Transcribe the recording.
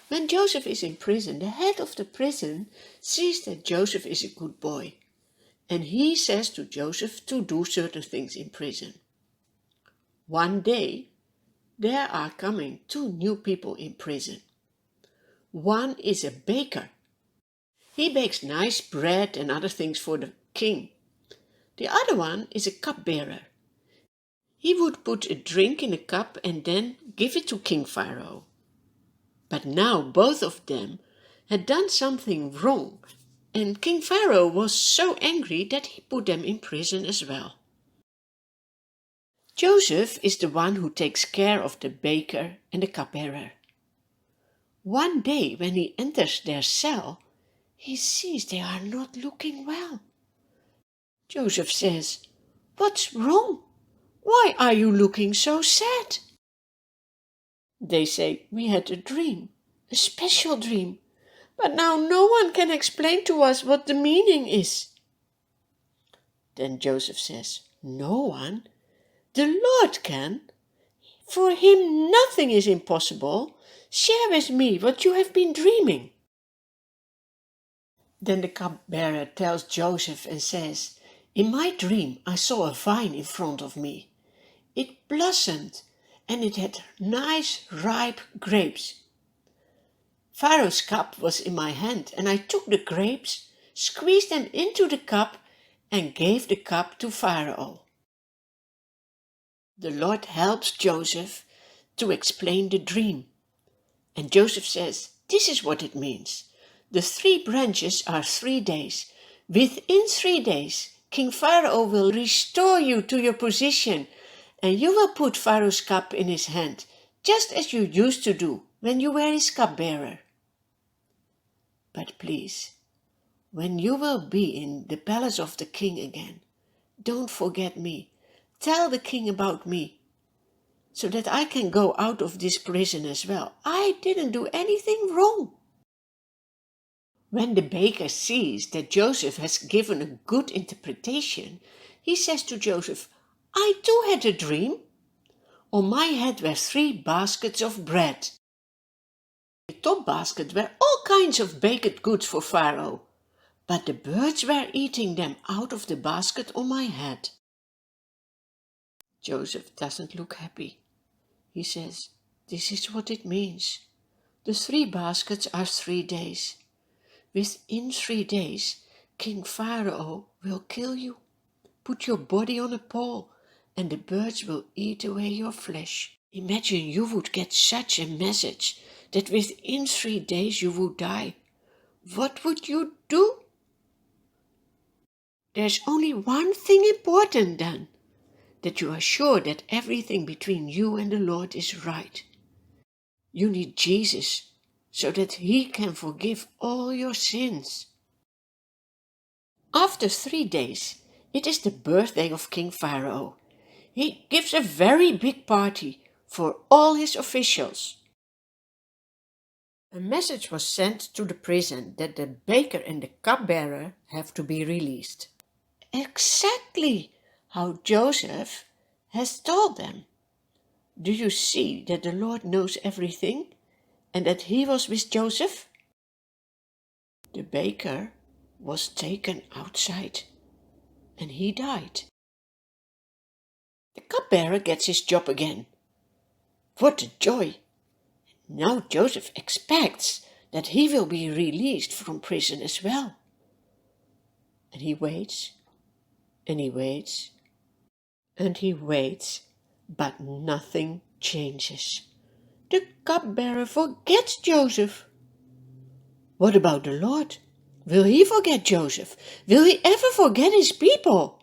When Joseph is in prison, the head of the prison sees that Joseph is a good boy, and he says to Joseph to do certain things in prison. One day, there are coming two new people in prison. One is a baker. He bakes nice bread and other things for the king. The other one is a cupbearer. He would put a drink in a cup and then give it to King Pharaoh. But now both of them had done something wrong, and King Pharaoh was so angry that he put them in prison as well. Joseph is the one who takes care of the baker and the cupbearer. One day when he enters their cell, he sees they are not looking well. Joseph says, "What's wrong? Why are you looking so sad?" They say, "We had a dream, a special dream, but now no one can explain to us what the meaning is." Then Joseph says, "No one? The Lord can. For him nothing is impossible. Share with me what you have been dreaming." Then the cupbearer tells Joseph and says, "In my dream I saw a vine in front of me. It blossomed and it had nice ripe grapes. Pharaoh's cup was in my hand, and I took the grapes, squeezed them into the cup, and gave the cup to Pharaoh." The Lord helps Joseph to explain the dream. And Joseph says, "This is what it means. The 3 branches are 3 days. Within 3 days, King Pharaoh will restore you to your position, and you will put Pharaoh's cup in his hand, just as you used to do when you were his cupbearer. But please, when you will be in the palace of the king again, don't forget me. Tell the king about me, so that I can go out of this prison as well. I didn't do anything wrong." When the baker sees that Joseph has given a good interpretation, he says to Joseph, "I too had a dream. On my head were 3 baskets of bread. The top basket were all kinds of baked goods for Pharaoh, but the birds were eating them out of the basket on my head." Joseph doesn't look happy. He says, "This is what it means. The 3 baskets are 3 days. Within 3 days, King Pharaoh will kill you, put your body on a pole, and the birds will eat away your flesh. Imagine you would get such a message that within 3 days you would die. What would you do? There's only one thing important then, that you are sure that everything between you and the Lord is right. You need Jesus, so that he can forgive all your sins." After 3 days, it is the birthday of King Pharaoh. He gives a very big party for all his officials. A message was sent to the prison that the baker and the cupbearer have to be released. Exactly how Joseph has told them. Do you see that the Lord knows everything, and that he was with Joseph? The baker was taken outside, and he died. The cupbearer gets his job again. What a joy! Now Joseph expects that he will be released from prison as well. And he waits, and he waits, and he waits, but nothing changes. The cupbearer forgets Joseph. What about the Lord? Will he forget Joseph? Will he ever forget his people?